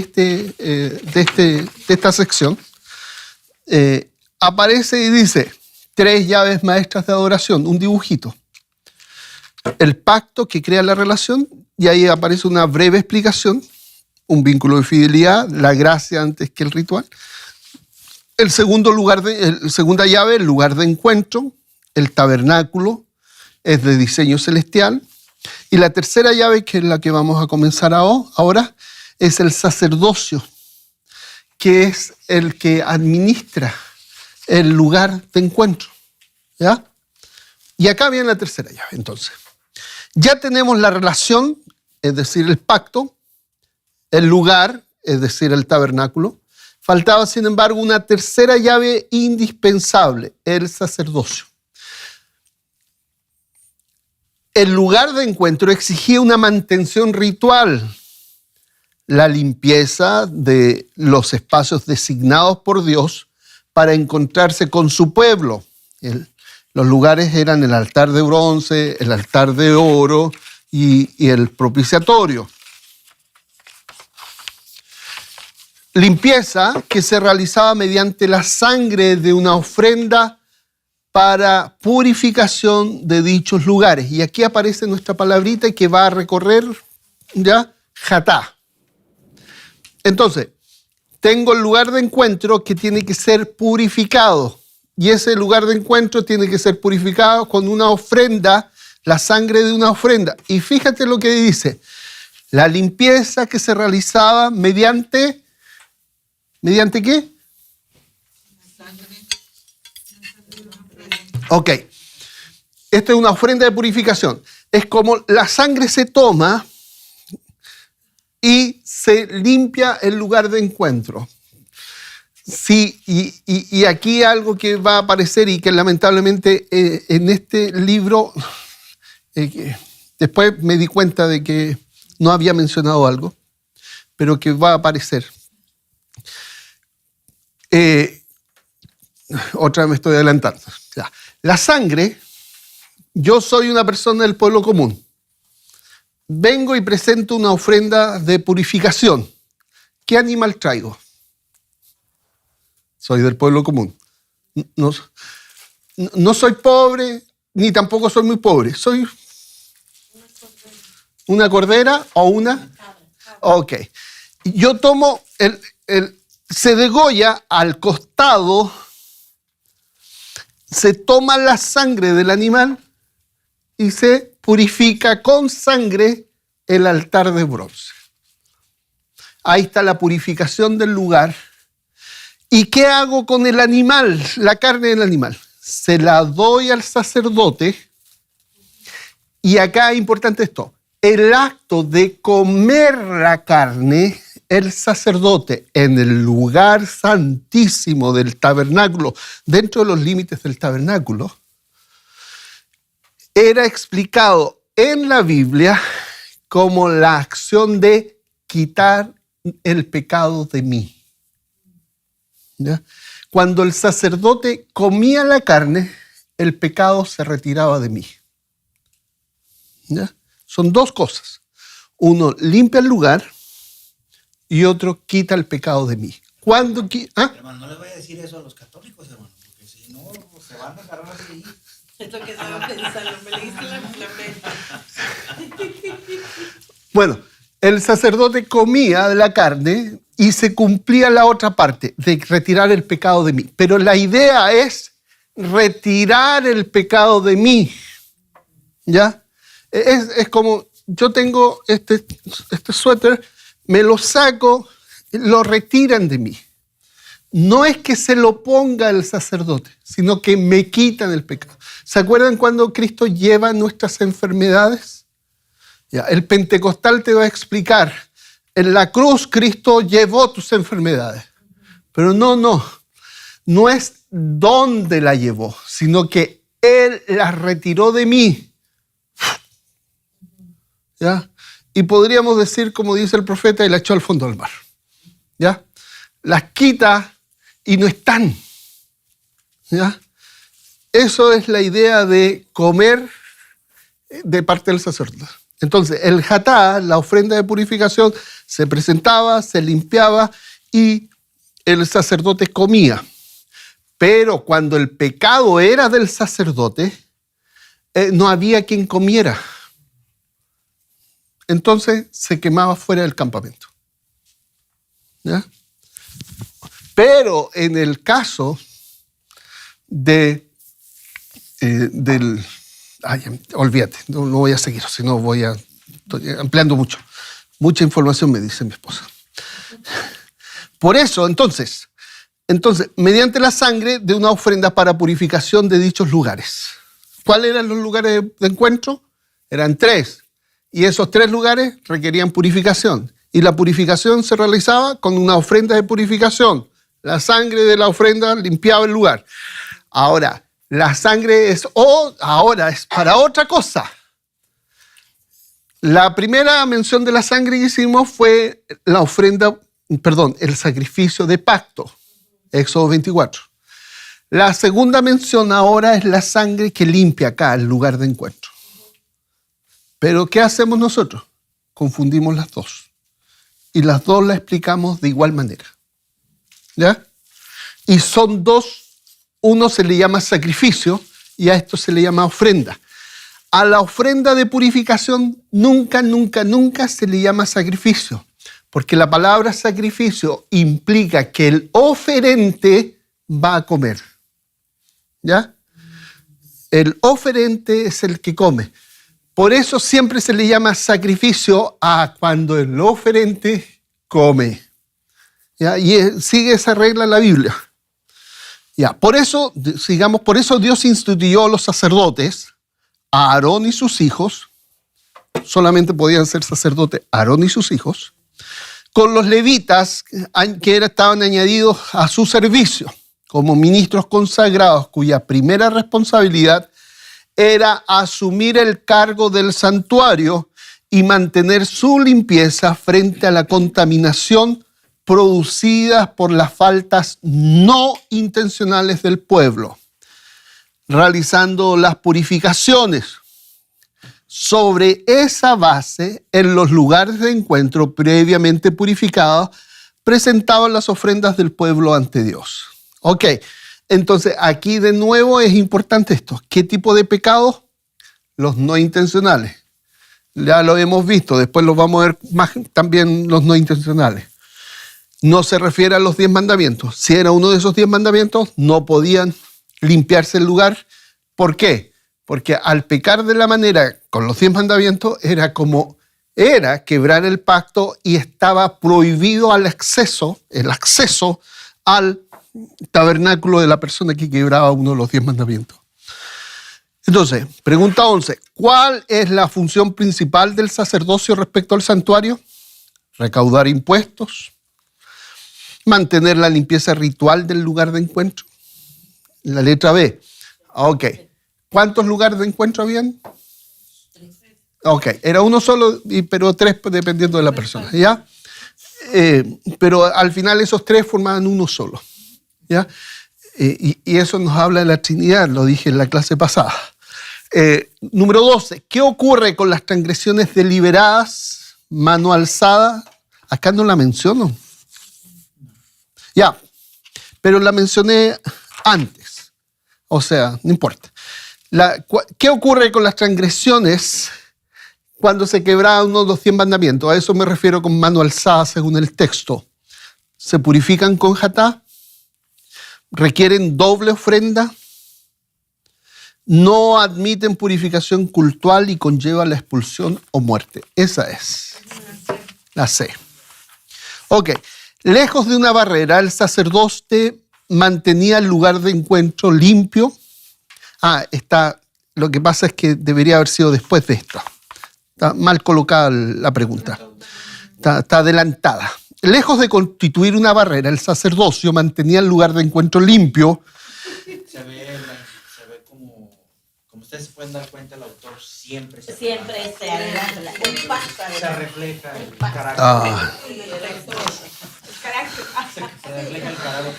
esta sección, aparece y dice 3 llaves maestras de adoración, un dibujito. El pacto que crea la relación, y ahí aparece una breve explicación, un vínculo de fidelidad, la gracia antes que el ritual. Segunda llave, el lugar de encuentro, el tabernáculo, es de diseño celestial. Y la tercera llave, que es la que vamos a comenzar ahora, es el sacerdocio, que es el que administra el lugar de encuentro. ¿Ya? Y acá viene la tercera llave, entonces. Ya tenemos la relación, es decir, el pacto, el lugar, es decir, el tabernáculo. Faltaba, sin embargo, una tercera llave indispensable, el sacerdocio. El lugar de encuentro exigía una mantención ritual, la limpieza de los espacios designados por Dios para encontrarse con su pueblo. Los lugares eran el altar de bronce, el altar de oro y el propiciatorio. Limpieza que se realizaba mediante la sangre de una ofrenda para purificación de dichos lugares. Y aquí aparece nuestra palabrita que va a recorrer, ¿ya? Jatá. Entonces, tengo el lugar de encuentro que tiene que ser purificado. Y ese lugar de encuentro tiene que ser purificado con una ofrenda, la sangre de una ofrenda. Y fíjate lo que dice. La limpieza que se realizaba mediante... ¿Mediante qué? Ok. Esta es una ofrenda de purificación. Es como la sangre se toma y se limpia el lugar de encuentro. Sí, y aquí algo que va a aparecer y que lamentablemente en este libro, después me di cuenta de que no había mencionado algo, pero que va a aparecer. Otra vez me estoy adelantando. La sangre, yo soy una persona del pueblo común. Vengo y presento una ofrenda de purificación. ¿Qué animal traigo? Soy del pueblo común. No soy pobre, ni tampoco soy muy pobre. Soy una cordera o una... Ok. Yo tomo se degolla al costado, se toma la sangre del animal y se purifica con sangre el altar de bronce. Ahí está la purificación del lugar. ¿Y qué hago con el animal, la carne del animal? Se la doy al sacerdote. Y acá es importante esto. El acto de comer la carne, el sacerdote en el lugar santísimo del tabernáculo, dentro de los límites del tabernáculo, era explicado en la Biblia como la acción de quitar el pecado de mí. ¿Ya? Cuando el sacerdote comía la carne, el pecado se retiraba de mí. ¿Ya? Son 2 cosas. Uno limpia el lugar y otro quita el pecado de mí. ¿Cuándo? Hermano, no le voy a decir eso a los católicos, hermano, porque si no, se van a agarrar así. Es lo que estaba pensando, me leíste la mente. Bueno, el sacerdote comía la carne y se cumplía la otra parte, de retirar el pecado de mí. Pero la idea es retirar el pecado de mí. ¿Ya? Es como, yo tengo este suéter, me lo saco, lo retiran de mí. No es que se lo ponga el sacerdote, sino que me quitan el pecado. ¿Se acuerdan cuando Cristo lleva nuestras enfermedades? Ya, el pentecostal te va a explicar. En la cruz Cristo llevó tus enfermedades. Pero no es dónde la llevó, sino que Él las retiró de mí. ¿Ya? Y podríamos decir, como dice el profeta, y la echó al fondo del mar. ¿Ya? Las quita y no están. ¿Ya? Eso es la idea de comer de parte del sacerdote. Entonces, el jatá, la ofrenda de purificación, se presentaba, se limpiaba y el sacerdote comía. Pero cuando el pecado era del sacerdote, no había quien comiera. Entonces se quemaba fuera del campamento. ¿Ya? Pero en el caso del... olvídate, no voy a seguir, si no estoy ampliando mucho. Mucha información me dice mi esposa. Por eso, entonces, mediante la sangre de una ofrenda para purificación de dichos lugares. ¿Cuáles eran los lugares de encuentro? Eran 3. Y esos 3 lugares requerían purificación. Y la purificación se realizaba con una ofrenda de purificación. La sangre de la ofrenda limpiaba el lugar. Ahora, la sangre es para otra cosa. La primera mención de la sangre que hicimos fue el sacrificio de pacto. Éxodo 24. La segunda mención ahora es la sangre que limpia acá, el lugar de encuentro. Pero ¿qué hacemos nosotros? Confundimos las dos. Y las dos las explicamos de igual manera. ¿Ya? Y son dos. Uno se le llama sacrificio y a esto se le llama ofrenda. A la ofrenda de purificación nunca se le llama sacrificio. Porque la palabra sacrificio implica que el oferente va a comer. ¿Ya? El oferente es el que come. Por eso siempre se le llama sacrificio a cuando el oferente come. ¿Ya? Y sigue esa regla en la Biblia. ¿Ya? Por eso Dios instituyó a los sacerdotes, a Aarón y sus hijos. Solamente podían ser sacerdotes Aarón y sus hijos. Con los levitas que estaban añadidos a su servicio como ministros consagrados, cuya primera responsabilidad era asumir el cargo del santuario y mantener su limpieza frente a la contaminación producida por las faltas no intencionales del pueblo, realizando las purificaciones. Sobre esa base, en los lugares de encuentro previamente purificados, presentaban las ofrendas del pueblo ante Dios. Ok, entonces aquí de nuevo es importante esto. ¿Qué tipo de pecados? Los no intencionales. Ya lo hemos visto, después lo vamos a ver más también los no intencionales. No se refiere a los 10 mandamientos. Si era uno de esos 10 mandamientos, no podían limpiarse el lugar. ¿Por qué? Porque al pecar de la manera con los 10 mandamientos era quebrar el pacto y estaba prohibido el acceso al tabernáculo de la persona que quebraba uno de los 10 mandamientos. Entonces, pregunta 11. ¿Cuál es la función principal del sacerdocio respecto al santuario? Recaudar impuestos, mantener la limpieza ritual del lugar de encuentro. La letra B. Ok. ¿Cuántos lugares de encuentro habían? 3. Ok, era uno solo, pero 3 dependiendo de la persona, ¿ya? Pero al final esos 3 formaban uno solo, ¿ya? Y eso nos habla de la Trinidad, lo dije en la clase pasada. Número 12, ¿qué ocurre con las transgresiones deliberadas, mano alzada? Acá no la menciono. Ya, pero la mencioné antes, o sea, no importa. ¿Qué ocurre con las transgresiones cuando se quebraba uno de los 10 mandamientos? A eso me refiero con mano alzada según el texto. se purifican con jatá, requieren doble ofrenda, no admiten purificación cultural y conlleva la expulsión o muerte. Esa es la C. Ok, lejos de una barrera, el sacerdote mantenía el lugar de encuentro limpio. Lo que pasa es que debería haber sido después de esto. Está mal colocada la pregunta. Está adelantada. Lejos de constituir una barrera, el sacerdocio mantenía el lugar de encuentro limpio. Se ve como ustedes se pueden dar cuenta, el autor siempre se adelanta, un paso adelante. se refleja el carácter. Se refleja el carácter.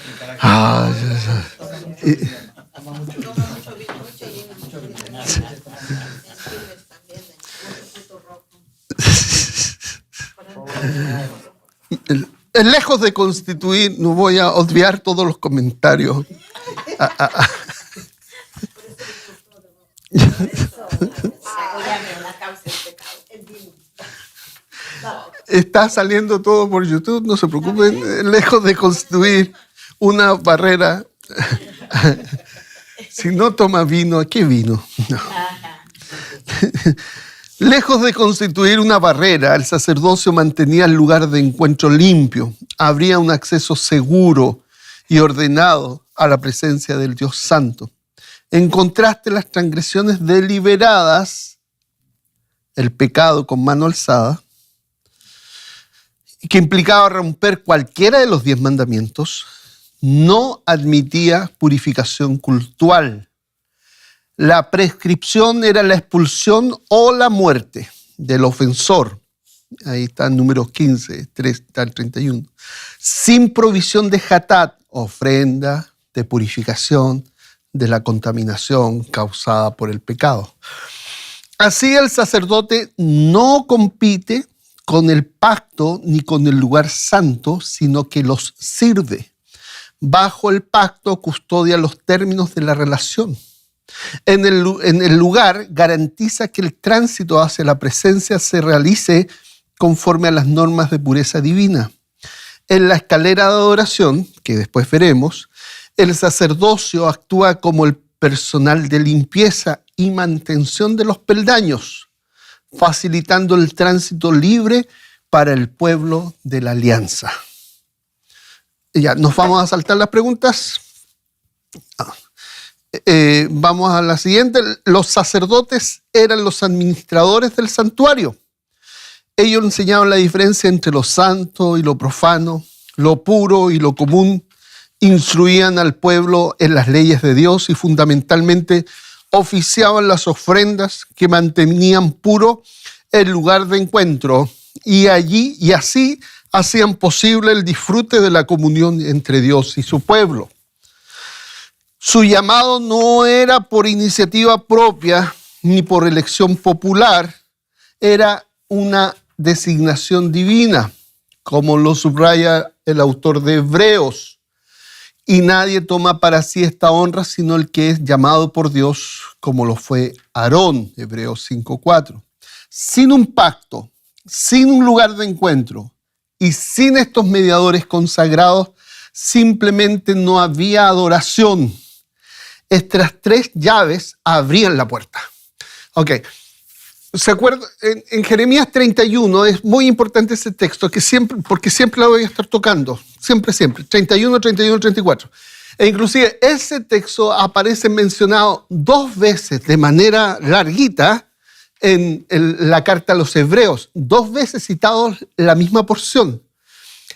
Lejos de constituir, no voy a obviar todos los comentarios. Está saliendo todo por YouTube, no se preocupen. Lejos de constituir una barrera. Si no toma vino, ¿qué vino? No. Lejos de constituir una barrera, el sacerdocio mantenía el lugar de encuentro limpio. Habría un acceso seguro y ordenado a la presencia del Dios Santo. En contraste, las transgresiones deliberadas, el pecado con mano alzada, que implicaba romper cualquiera de los 10 mandamientos, no admitía purificación cultural. La prescripción era la expulsión o la muerte del ofensor. Ahí está el número 15, 3 al 31. Sin provisión de jatat, ofrenda de purificación de la contaminación causada por el pecado. Así el sacerdote no compite con el pacto ni con el lugar santo, sino que los sirve. Bajo el pacto custodia los términos de la relación. En el lugar garantiza que el tránsito hacia la presencia se realice conforme a las normas de pureza divina. En la escalera de adoración, que después veremos, el sacerdocio actúa como el personal de limpieza y mantención de los peldaños, facilitando el tránsito libre para el pueblo de la alianza. Ya, nos vamos a saltar las preguntas. Vamos a la siguiente. Los sacerdotes eran los administradores del santuario. Ellos enseñaban la diferencia entre lo santo y lo profano, lo puro y lo común. Instruían al pueblo en las leyes de Dios y fundamentalmente oficiaban las ofrendas que mantenían puro el lugar de encuentro y así hacían posible el disfrute de la comunión entre Dios y su pueblo. Su llamado no era por iniciativa propia ni por elección popular, era una designación divina, como lo subraya el autor de Hebreos. Y nadie toma para sí esta honra sino el que es llamado por Dios, como lo fue Aarón, Hebreos 5:4. Sin un pacto, sin un lugar de encuentro y sin estos mediadores consagrados, simplemente no había adoración. Estas 3 llaves abrían la puerta. Ok. ¿Se acuerdan? En Jeremías 31 es muy importante ese texto, porque siempre lo voy a estar tocando. Siempre. 31, 34. E inclusive ese texto aparece mencionado 2 veces de manera larguita en la carta a los Hebreos. 2 veces citados la misma porción.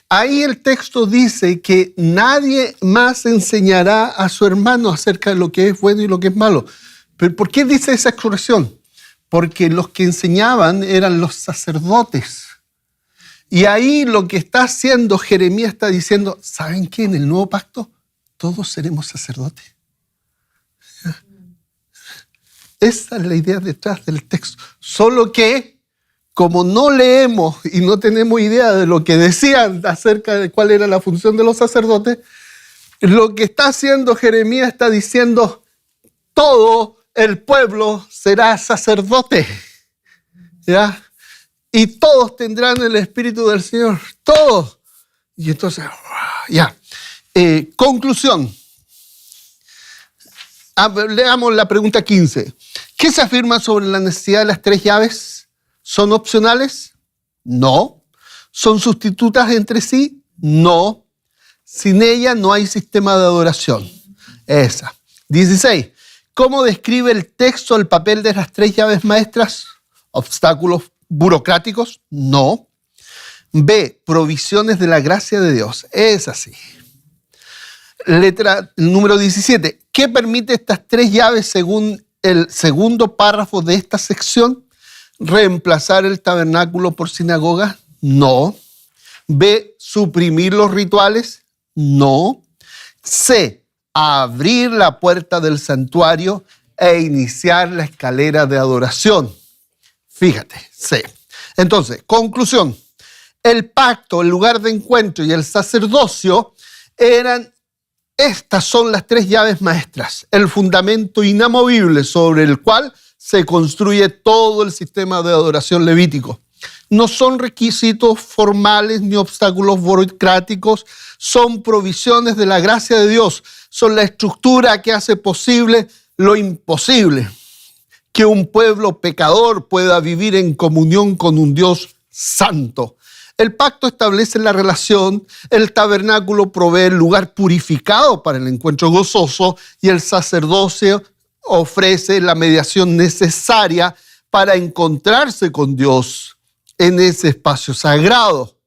Ahí el texto dice que nadie más enseñará a su hermano acerca de lo que es bueno y lo que es malo. ¿Pero por qué dice esa expresión? Porque los que enseñaban eran los sacerdotes. Y ahí lo que está haciendo Jeremías está diciendo, ¿saben qué? En el nuevo pacto todos seremos sacerdotes. Esa es la idea detrás del texto. Solo que, como no leemos y no tenemos idea de lo que decían acerca de cuál era la función de los sacerdotes, lo que está haciendo Jeremías está diciendo, todo el pueblo será sacerdote, ¿ya? Y todos tendrán el Espíritu del Señor, todos. Y entonces, Ya. Conclusión. Leamos la pregunta 15. ¿Qué se afirma sobre la necesidad de las 3 llaves? ¿Son opcionales? No. ¿Son sustitutas entre sí? No. Sin ella no hay sistema de adoración. Esa. 16. ¿Cómo describe el texto el papel de las 3 llaves maestras? ¿Obstáculos burocráticos? No. B. Provisiones de la gracia de Dios. Es así. Letra número 17. ¿Qué permite estas 3 llaves según el segundo párrafo de esta sección? ¿Reemplazar el tabernáculo por sinagoga? No. B. ¿Suprimir los rituales? No. C. Abrir la puerta del santuario e iniciar la escalera de adoración. Fíjate, C. Entonces, conclusión. El pacto, el lugar de encuentro y el sacerdocio estas son las 3 llaves maestras, el fundamento inamovible sobre el cual se construye todo el sistema de adoración levítico. No son requisitos formales ni obstáculos burocráticos, son provisiones de la gracia de Dios, son la estructura que hace posible lo imposible, que un pueblo pecador pueda vivir en comunión con un Dios santo. El pacto establece la relación, el tabernáculo provee el lugar purificado para el encuentro gozoso y el sacerdocio ofrece la mediación necesaria para encontrarse con Dios en ese espacio sagrado.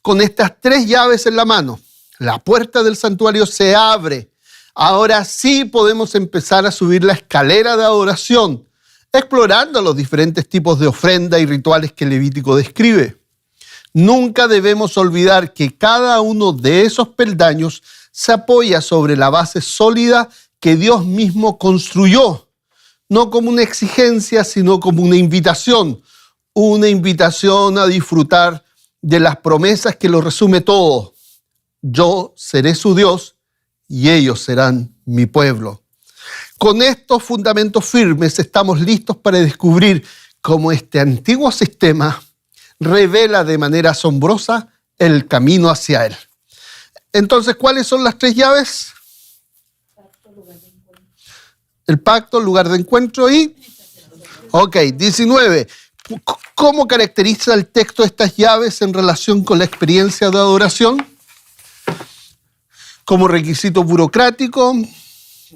Con estas 3 llaves en la mano, la puerta del santuario se abre. Ahora sí podemos empezar a subir la escalera de adoración, explorando los diferentes tipos de ofrenda y rituales que Levítico describe. Nunca debemos olvidar que cada uno de esos peldaños se apoya sobre la base sólida que Dios mismo construyó, no como una exigencia, sino como una invitación a disfrutar de las promesas que lo resume todo. Yo seré su Dios y ellos serán mi pueblo. Con estos fundamentos firmes estamos listos para descubrir cómo este antiguo sistema revela de manera asombrosa el camino hacia él. Entonces, ¿cuáles son las 3 llaves? El pacto, lugar de encuentro y... Ok, 19. ¿Cómo caracteriza el texto estas llaves en relación con la experiencia de adoración? Como requisito burocrático,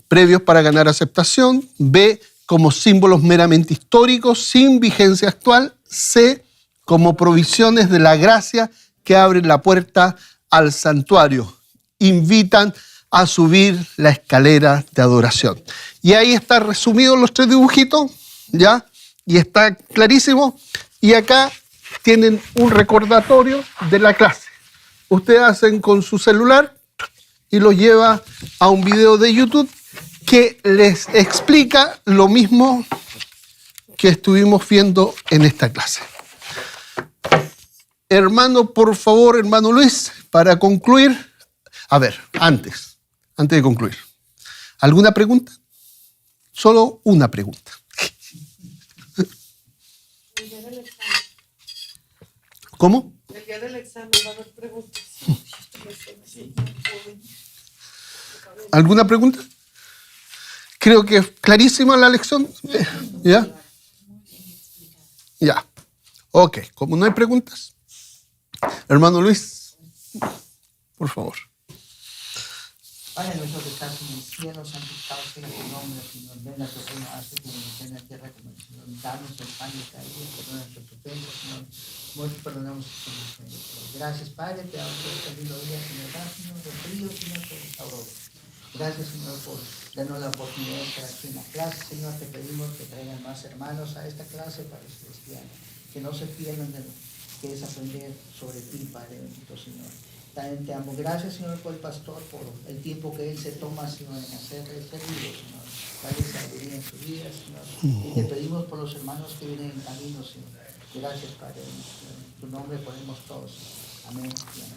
previos para ganar aceptación. B, como símbolos meramente históricos, sin vigencia actual. C, como provisiones de la gracia que abren la puerta al santuario. Invitan a subir la escalera de adoración. Y ahí está resumido los 3 dibujitos, ¿ya? Y está clarísimo. Y acá tienen un recordatorio de la clase. Ustedes hacen con su celular y los lleva a un video de YouTube que les explica lo mismo que estuvimos viendo en esta clase. Hermano, por favor, hermano Luis, para concluir. A ver, antes de concluir. ¿Alguna pregunta? Solo una pregunta. ¿Cómo? El día del examen va a haber preguntas. ¿Alguna pregunta? Creo que es clarísima la lección. ¿Ya? Ya. Ok, como no hay preguntas. Hermano Luis, por favor. Padre nuestro que estás en el cielo, santificado sea tu nombre, Señor. Venga tu reino, haz tu voluntad en la tierra como en el cielo. Danos el pan de cada día, perdona nuestras ofensas, Señor. Nosotros perdonamos tus ofensas. Gracias, Padre, te damos por este lindo día, Señor. Señor, de frío, Señor, por esta hora. Gracias, Señor, por darnos la oportunidad de estar aquí en la clase. Señor, te pedimos que traigan más hermanos a esta clase para los cristianos. Que no se pierdan de lo que es aprender sobre ti, Padre bendito, Señor. También te amo. Gracias, Señor, por el pastor, por el tiempo que él se toma, Señor, en hacer este libro, Señor. Dale sabiduría en su vida, Señor. Y te pedimos por los hermanos que vienen en camino, Señor. Gracias, Padre. En tu nombre ponemos todos. Amén. Y amén.